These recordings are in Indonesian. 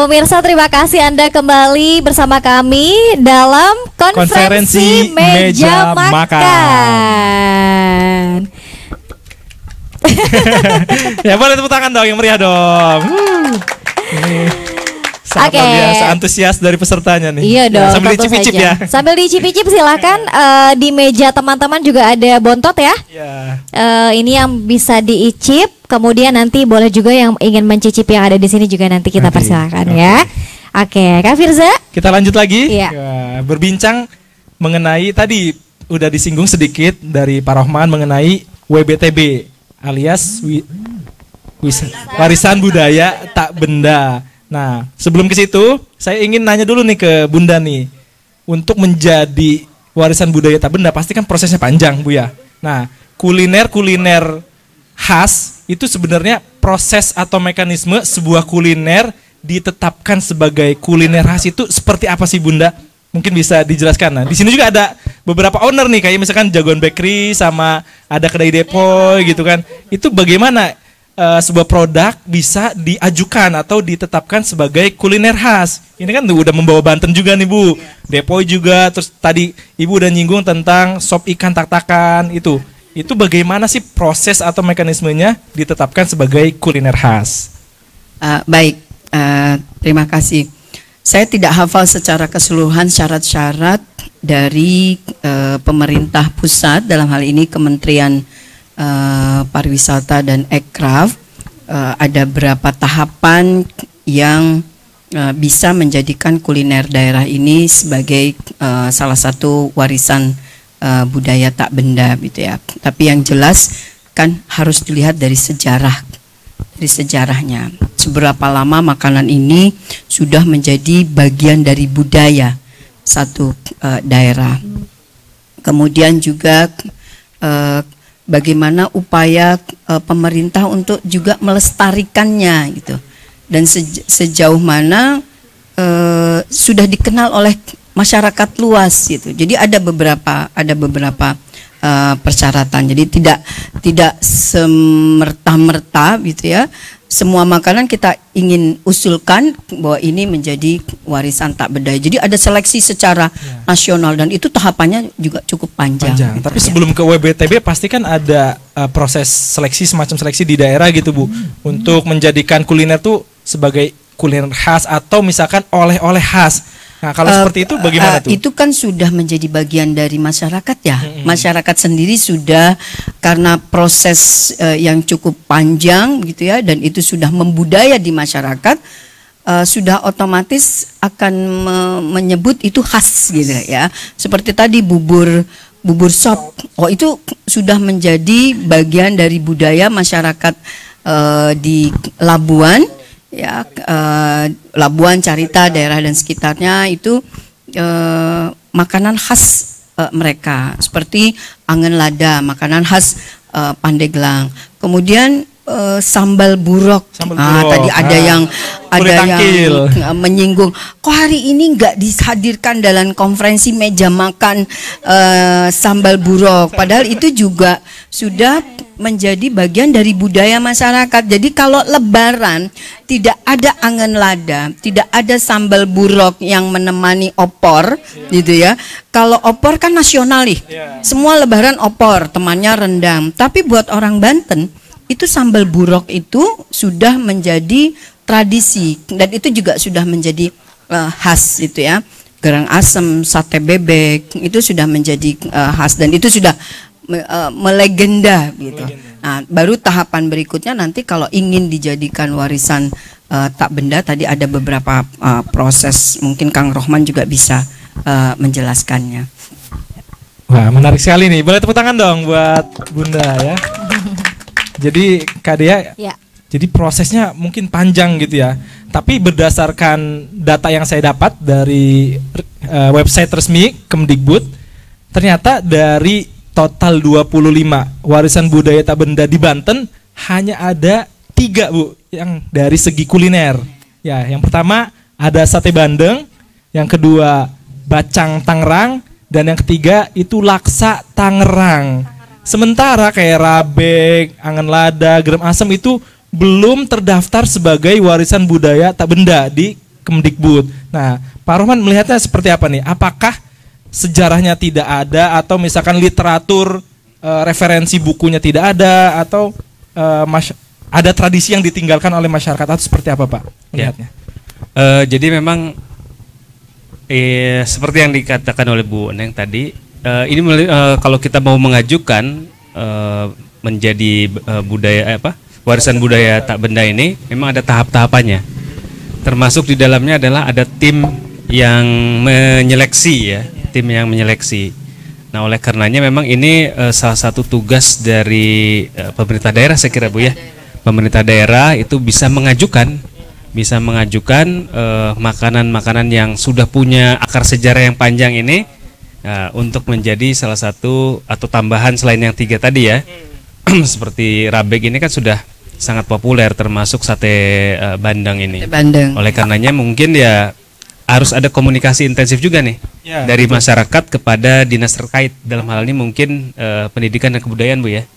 pemirsa, terima kasih Anda kembali bersama kami dalam konferensi meja makan. Ya boleh tepuk tangan dong yang meriah dong. Ini sangat luar biasa antusias dari pesertanya nih. Iya dong. Sambil dicip-cip ya. Sambil dicip-cip silahkan di meja teman-teman juga ada bontot ya. Iya. Ini yang bisa diicip. Kemudian nanti boleh juga yang ingin mencicipi yang ada di sini juga nanti kita persilakan ya. Oke, Kak Firza. Kita lanjut lagi. Iya. Ya, berbincang mengenai tadi udah disinggung sedikit dari Pak Rohman mengenai WBTB alias warisan budaya tak benda. Nah, sebelum ke situ, saya ingin nanya dulu nih ke Bunda nih. Untuk menjadi warisan budaya tak benda, pasti kan prosesnya panjang, Bu ya. Nah, kuliner khas itu sebenarnya proses atau mekanisme sebuah kuliner ditetapkan sebagai kuliner khas itu seperti apa sih, Bunda? Mungkin bisa dijelaskan. Nah, di sini juga ada beberapa owner nih, kayak misalkan Jagoan Bakery sama ada kedai Depoy gitu kan. Itu bagaimana sebuah produk bisa diajukan atau ditetapkan sebagai kuliner khas. Ini kan udah membawa Banten juga nih, Bu. Depoy juga, terus tadi Ibu udah nyinggung tentang sop ikan tak-takan itu. Itu bagaimana sih proses atau mekanismenya ditetapkan sebagai kuliner khas? Baik, terima kasih. Saya tidak hafal secara keseluruhan syarat-syarat dari pemerintah pusat, dalam hal ini Kementerian Pariwisata dan Ekraf. Ada berapa tahapan yang bisa menjadikan kuliner daerah ini sebagai salah satu warisan budaya tak benda gitu ya. Tapi yang jelas kan harus dilihat dari sejarahnya. Seberapa lama makanan ini sudah menjadi bagian dari budaya satu daerah. Kemudian juga bagaimana upaya pemerintah untuk juga melestarikannya gitu, dan sejauh mana sudah dikenal oleh masyarakat luas gitu. Jadi ada beberapa persyaratan. Jadi tidak semerta-merta gitu ya. Semua makanan kita ingin usulkan bahwa ini menjadi warisan tak benda. Jadi ada seleksi secara nasional dan itu tahapannya juga cukup panjang. Gitu. Tapi sebelum ke WBTB pasti kan ada proses seleksi, semacam seleksi di daerah gitu, Bu. Untuk menjadikan kuliner tuh sebagai kuliner khas atau misalkan oleh-oleh khas. Nah, kalau seperti itu bagaimana tuh? Itu kan sudah menjadi bagian dari masyarakat ya. Masyarakat sendiri sudah, karena proses yang cukup panjang gitu ya, dan itu sudah membudaya di masyarakat, sudah otomatis akan menyebut itu khas gitu ya. Seperti tadi bubur sop. Oh, itu sudah menjadi bagian dari budaya masyarakat di Labuan. Ya, Labuan, Carita, daerah dan sekitarnya itu makanan khas mereka, seperti angen lada, makanan khas Pandeglang. Kemudian sambal burok. Tadi ada yang menyinggung, kok hari ini nggak dihadirkan dalam konferensi meja makan sambal burok, padahal itu juga sudah menjadi bagian dari budaya masyarakat. Jadi kalau Lebaran tidak ada angen lada, tidak ada sambal burok yang menemani opor, gitu ya. Kalau opor kan nasional nih, semua Lebaran opor, temannya rendang. Tapi buat orang Banten itu sambal burok itu sudah menjadi tradisi dan itu juga sudah menjadi khas itu ya. Gerang asem, sate bebek itu sudah menjadi khas dan itu sudah melegenda gitu. Nah, baru tahapan berikutnya nanti kalau ingin dijadikan warisan tak benda, tadi ada beberapa proses, mungkin Kang Rohman juga bisa menjelaskannya. Wah, menarik sekali nih. Boleh tepuk tangan dong buat Bunda ya. Jadi Kak Dea, jadi prosesnya mungkin panjang gitu ya. Tapi berdasarkan data yang saya dapat dari website resmi Kemdikbud, ternyata dari total 25 warisan budaya tak benda di Banten hanya ada 3, Bu, yang dari segi kuliner. Ya, yang pertama ada sate bandeng, yang kedua bacang Tangerang, dan yang ketiga itu laksa Tangerang. Sementara kayak rabek, angen lada, gerem asem itu belum terdaftar sebagai warisan budaya tak benda di Kemdikbud. Nah, Pak Rohman melihatnya seperti apa nih? Apakah sejarahnya tidak ada, atau misalkan literatur referensi bukunya tidak ada, atau ada tradisi yang ditinggalkan oleh masyarakat, atau seperti apa Pak melihatnya? Jadi memang seperti yang dikatakan oleh Bu Neng tadi, ini kalau kita mau mengajukan menjadi warisan budaya tak benda ini, memang ada tahap-tahapannya. Termasuk di dalamnya adalah ada tim yang menyeleksi ya, tim yang menyeleksi. Nah, oleh karenanya memang ini salah satu tugas dari pemerintah daerah, saya kira Bu ya. Pemerintah daerah itu bisa mengajukan makanan-makanan yang sudah punya akar sejarah yang panjang ini untuk menjadi salah satu atau tambahan selain yang 3 tadi ya. Seperti rabek ini kan sudah sangat populer, termasuk sate bandeng ini. Bandeng. Oleh karenanya mungkin ya harus ada komunikasi intensif juga nih dari masyarakat kepada dinas terkait, dalam hal ini mungkin pendidikan dan kebudayaan Bu ya.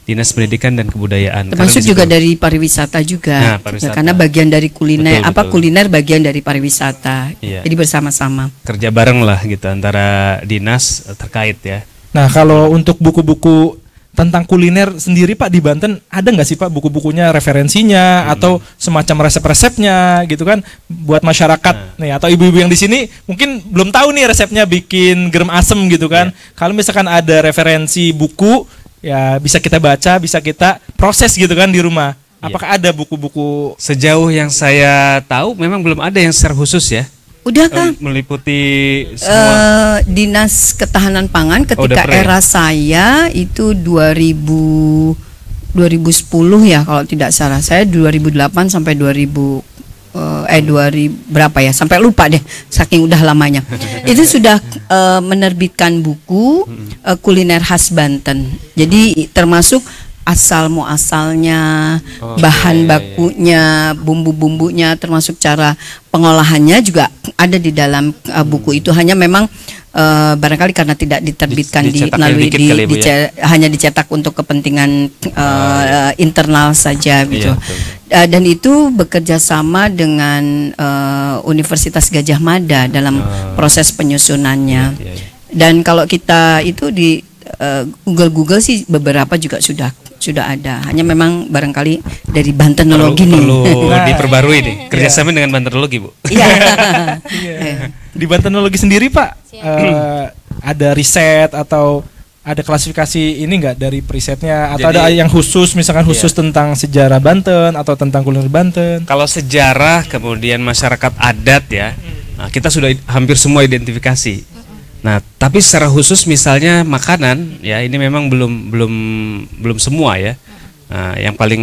Dinas Pendidikan dan Kebudayaan. Termasuk juga dari pariwisata juga. Nah, pariwisata. Karena bagian dari kuliner, betul. Kuliner bagian dari pariwisata. Iya. Jadi bersama-sama. Kerja bareng lah gitu antara dinas terkait ya. Nah, kalau untuk buku-buku tentang kuliner sendiri Pak di Banten, ada nggak sih Pak buku-bukunya, referensinya atau semacam resep-resepnya gitu kan buat masyarakat nih, atau ibu-ibu yang di sini mungkin belum tahu nih resepnya bikin gerem asem gitu kan. Kalau misalkan ada referensi buku, ya bisa kita baca, bisa kita proses gitu kan di rumah. Apakah ada buku-buku? Sejauh yang saya tahu memang belum ada yang secara khusus ya. Udah kan meliputi semua Dinas Ketahanan Pangan ketika era saya itu 2010 ya kalau tidak salah. Saya 2008 sampai 2000 berapa ya, sampai lupa deh saking udah lamanya. Itu sudah menerbitkan buku kuliner khas Banten. Jadi termasuk asal muasalnya, bahan bakunya, bumbu-bumbunya, termasuk cara pengolahannya juga ada di dalam buku itu. Hanya memang barangkali karena tidak diterbitkan hanya dicetak untuk kepentingan internal saja gitu. Dan itu bekerja sama dengan Universitas Gajah Mada dalam proses penyusunannya. Dan kalau kita itu di Google sih beberapa juga sudah ada. Hanya memang barangkali dari Bantenologi perlu diperbarui nih kerjasama dengan Bantenologi Bu. Iya. Di Bantenologi sendiri Pak ada riset atau ada klasifikasi ini enggak dari perisetnya, atau ada yang khusus misalkan khusus tentang sejarah Banten atau tentang kuliner Banten? Kalau sejarah kemudian masyarakat adat ya, nah, kita sudah hampir semua identifikasi. Nah, tapi secara khusus misalnya makanan ya ini memang belum semua ya. Nah, yang paling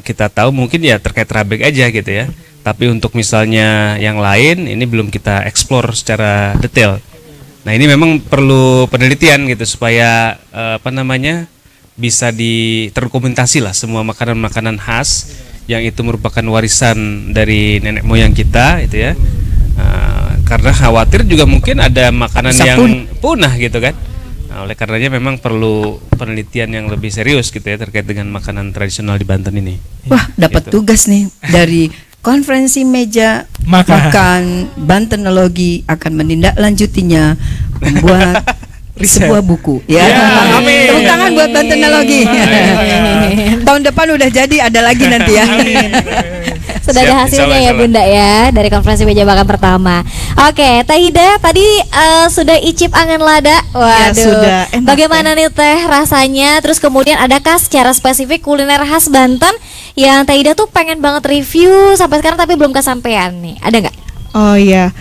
kita tahu mungkin ya terkait rabek aja gitu ya. Tapi untuk misalnya yang lain ini belum kita eksplor secara detail. Nah, ini memang perlu penelitian gitu supaya bisa terdokumentasi lah semua makanan-makanan khas yang itu merupakan warisan dari nenek moyang kita itu ya. Karena khawatir juga mungkin ada makanan yang punah gitu kan. Nah, oleh karenanya memang perlu penelitian yang lebih serius gitu ya terkait dengan makanan tradisional di Banten ini. Wah, dapat tugas nih dari konferensi meja makan Bantenologi akan menindaklanjutinya membuat sebuah buku ya. Amin. Tepuk tangan buat Bantenologi. Tahun depan udah jadi, ada lagi nanti ya. Sudah ada hasilnya ya Bunda ya dari konferensi meja makan pertama. Oke, Teh Ida tadi sudah icip angan lada. Waduh. Ya, sudah. Bagaimana nih Teh rasanya? Terus kemudian adakah secara spesifik kuliner khas Banten yang Teh Ida tuh pengen banget review sampai sekarang tapi belum kesampaian nih? Ada nggak? Oh iya,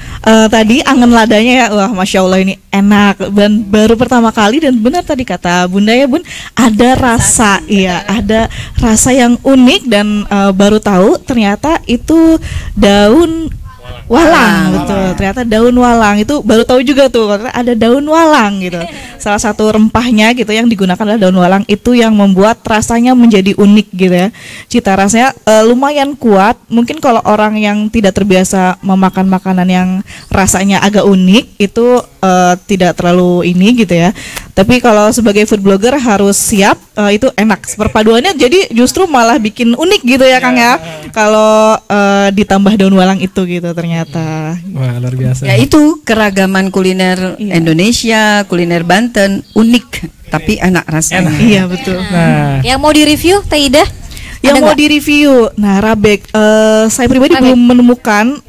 tadi angen ladanya ya, wah Masya Allah ini enak dan baru pertama kali, dan benar tadi kata Bunda ya Bun, ada rasa, iya ada rasa yang unik dan baru tahu ternyata itu daun walang, betul. Ternyata daun walang itu baru tahu juga tuh, ada daun walang gitu. Salah satu rempahnya gitu yang digunakan adalah daun walang, itu yang membuat rasanya menjadi unik gitu ya. Cita rasanya lumayan kuat. Mungkin kalau orang yang tidak terbiasa memakan makanan yang rasanya agak unik itu tidak terlalu ini gitu ya. Tapi kalau sebagai food blogger harus siap, itu enak. Perpaduannya jadi justru malah bikin unik gitu ya Kang ya. Kalau ditambah daun walang itu gitu. ternyata. Wah, luar biasa. Ya itu keragaman kuliner Indonesia, kuliner Banten unik tapi enak rasanya. Iya betul. Nah, Yang mau direview Teh Ida? Yang Ada mau nggak? direview, nah rabek, saya pribadi Rabek. belum menemukan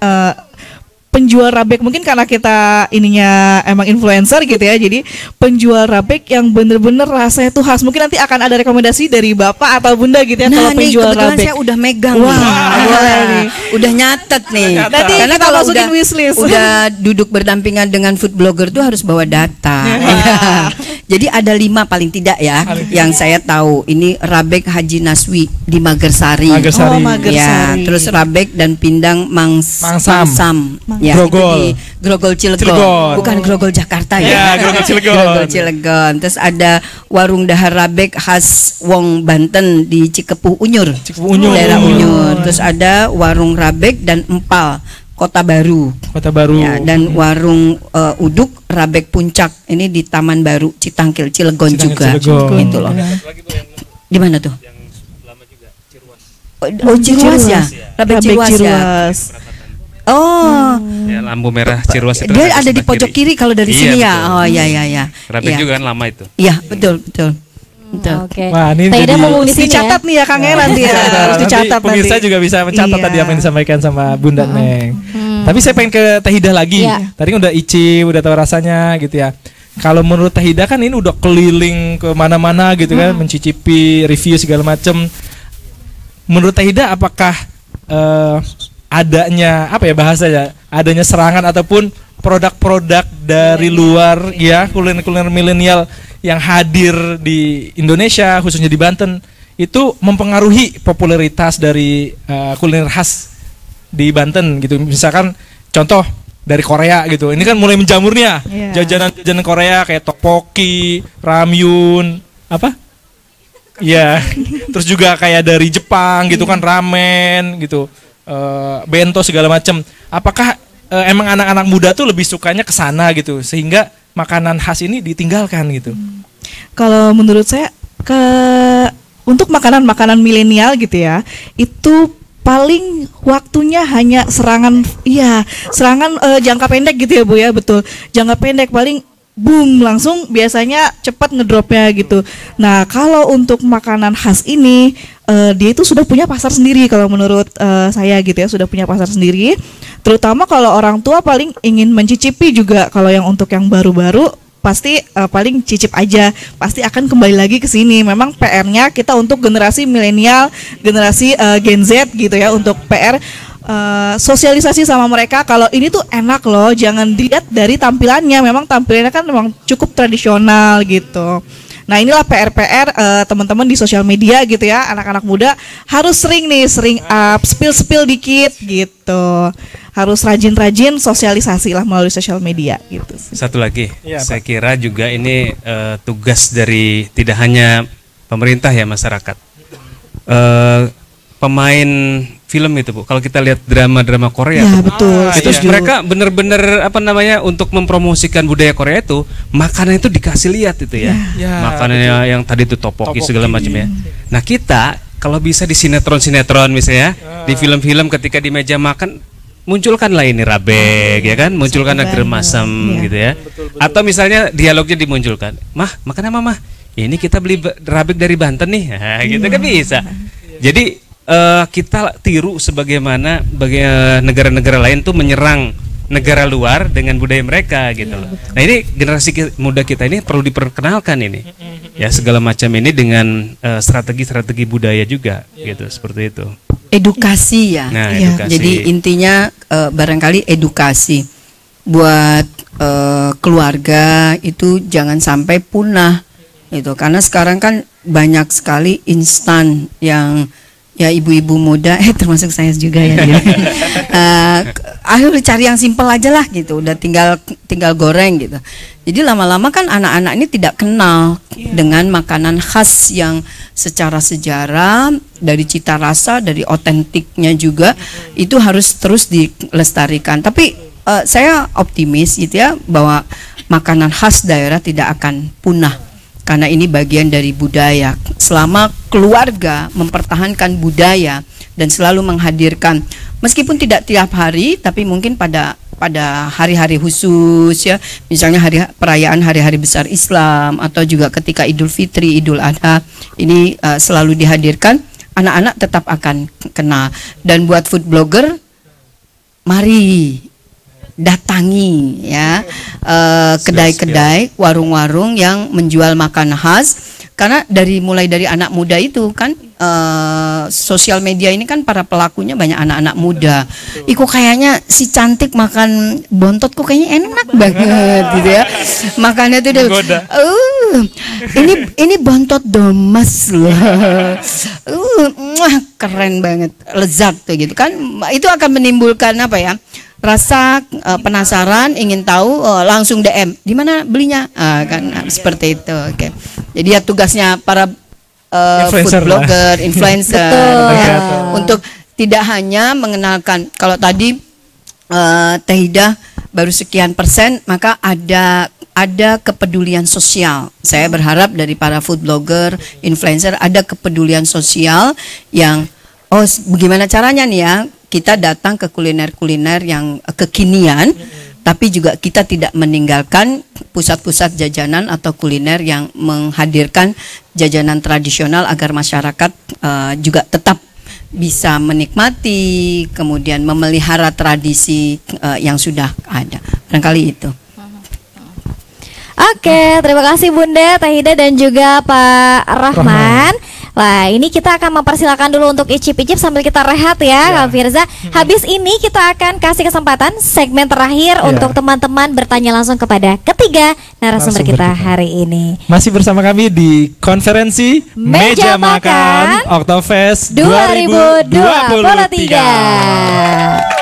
penjual rabek, mungkin karena kita ininya emang influencer gitu ya, jadi penjual rabek yang bener-bener rasanya tuh khas. Mungkin nanti akan ada rekomendasi dari Bapak atau Bunda gitu ya, Nah kalau nih penjual kebetulan rabek. saya udah megang Wah, nih. boleh nih. Udah nyatet nih. Nanti Karena kita kalau masukin udah wishlist. udah duduk berdampingan dengan food blogger tuh harus bawa data. Jadi ada 5 paling tidak ya yang saya tahu. Ini rabek Haji Naswi di Magersari. Magersari. Oh, Magersari. Ya, terus rabek dan pindang Mangsam. Ya, Grogol. itu di Grogol Cilegon. Cilegon. Bukan Grogol Jakarta Ya, ya. Grogol Cilegon. Grogol Cilegon. Terus ada warung dahar rabek khas Wong Banten di Cikepuh Unyur. Cikepuh Unyur. Daerah Unyur. Terus ada warung rabek dan empal Kota Baru. Kota Baru. Ya, dan warung uduk rabek Puncak ini di Taman Baru Citangkil Cilegon juga. Cilegon. Gitu loh. Di mana tuh? Oh, Ciruas ya. Rabek Ciruas ya. Oh. Ya, lampu merah Ciruas itu Dia ada ada di sebelah pojok kiri kalau dari Iya, sini ya. betul. Oh iya iya iya. Rabek Iya. juga kan lama itu. Iya, betul betul. Betul. Oke. Wah, ini Teh Ida jadi- mau di sini ya. Dicatat nih ya Kang Heran nanti ya, harus Nanti dicatat pemirsa nanti. juga bisa mencatat Iya. tadi apa yang disampaikan sama Bunda Neng. Tapi saya pengen ke Teh Ida lagi. Iya. Tadi kan udah icip, udah tahu rasanya gitu ya. Kalau menurut Teh Ida kan ini udah keliling ke mana-mana gitu kan, mencicipi, review segala macem. Menurut Teh Ida apakah adanya apa ya bahasanya, adanya serangan ataupun produk-produk dari luar ya, kuliner-kuliner milenial yang hadir di Indonesia khususnya di Banten itu mempengaruhi popularitas dari kuliner khas di Banten gitu. Misalkan contoh dari Korea gitu. Ini kan mulai menjamur nih ya. Iya. Jajanan-jajanan Korea kayak tteokbokki, ramyun, apa? Iya. Terus juga kayak dari Jepang gitu kan, ramen gitu. Bento segala macam. Apakah emang anak-anak muda tuh lebih sukanya ke sana gitu sehingga makanan khas ini ditinggalkan gitu? Kalau menurut saya untuk makanan-makanan milenial gitu ya, itu paling waktunya hanya serangan jangka pendek gitu ya Bu ya, betul. Jangka pendek paling boom langsung biasanya cepat ngedropnya gitu. Nah, kalau untuk makanan khas ini dia itu sudah punya pasar sendiri kalau menurut saya gitu ya, sudah punya pasar sendiri. Terutama kalau orang tua paling ingin mencicipi juga, kalau yang untuk yang baru-baru pasti paling cicip aja, pasti akan kembali lagi ke sini. Memang PR-nya kita untuk generasi milenial, generasi Gen Z gitu ya, untuk PR sosialisasi sama mereka kalau ini tuh enak loh, jangan dilihat dari tampilannya, memang tampilannya kan memang cukup tradisional gitu. Nah, inilah PR-PR teman-teman di sosial media gitu ya, anak-anak muda harus sering up, spill dikit gitu. Harus rajin-rajin sosialisasi lah melalui sosial media gitu. Satu lagi, Iya, saya kira juga ini tugas dari tidak hanya pemerintah ya, masyarakat. Pemain film itu Bu, kalau kita lihat drama-drama Korea, Ya, tuh, betul. itu Setuju. mereka bener-bener apa namanya untuk mempromosikan budaya Korea itu, makanan itu dikasih lihat itu ya, Ya, makanannya yang tadi itu tteokbokki segala macam ya. Nah, kita kalau bisa di sinetron-sinetron misalnya, di film-film ketika di meja makan munculkanlah ini rabek ya kan, munculkan agar masam gitu ya. Atau misalnya dialognya dimunculkan, "Mah, makan apa mah? Ini kita beli rabek dari Banten nih." Nah, gitu kan bisa. Jadi kita tiru sebagaimana negara-negara lain tuh menyerang negara luar dengan budaya mereka gitu loh. Nah, ini generasi muda kita ini perlu diperkenalkan ini. Ya, segala macam ini dengan strategi-strategi budaya juga gitu, seperti itu. Edukasi ya. Nah, Iya. edukasi. Jadi intinya barangkali edukasi buat keluarga itu jangan sampai punah gitu. Karena sekarang kan banyak sekali instan yang ya ibu-ibu muda termasuk saya juga ya. Akhirnya cari yang simpel aja lah gitu. Udah tinggal goreng gitu. Jadi lama-lama kan anak-anak ini tidak kenal dengan makanan khas yang secara sejarah, dari cita rasa, dari otentiknya juga itu harus terus dilestarikan. Tapi saya optimis gitu ya, bahwa makanan khas daerah tidak akan punah karena ini bagian dari budaya. Selama keluarga mempertahankan budaya dan selalu menghadirkan Meskipun tidak tiap hari, tapi mungkin pada hari-hari khusus ya, misalnya perayaan hari-hari besar Islam atau juga ketika Idul Fitri, Idul Adha, ini selalu dihadirkan, anak-anak tetap akan kenal. Dan buat food blogger, mari datangi ya kedai-kedai, warung-warung yang menjual makanan khas, karena mulai dari anak muda itu kan, sosial media ini kan para pelakunya banyak anak-anak muda. Iku kayaknya si cantik makan bontot kok kayaknya enak banget gitu ya. Makannya tuh ini bontot domes loh. Keren banget, lezat tuh gitu kan. Itu akan menimbulkan apa ya? Rasa penasaran, ingin tahu, langsung DM, di mana belinya, kan seperti itu. Oke. Jadi ya tugasnya para food blogger, influencer ya, untuk tidak hanya mengenalkan. Kalau tadi Teh Ida baru sekian persen, maka ada kepedulian sosial. Saya berharap dari para food blogger, influencer ada kepedulian sosial yang bagaimana caranya nih ya, kita datang ke kuliner-kuliner yang kekinian, tapi juga kita tidak meninggalkan pusat-pusat jajanan atau kuliner yang menghadirkan jajanan tradisional agar masyarakat juga tetap bisa menikmati, kemudian memelihara tradisi yang sudah ada. Barangkali itu. Oke, terima kasih Bunda, Teh Ida dan juga Pak Rahman. Wah, ini kita akan mempersilakan dulu untuk icip-icip sambil kita rehat ya, Kak Firza. Habis ini kita akan kasih kesempatan segmen terakhir untuk teman-teman bertanya langsung kepada ketiga narasumber kita hari ini. Masih bersama kami di konferensi Meja Makan Oktoberfest 2023.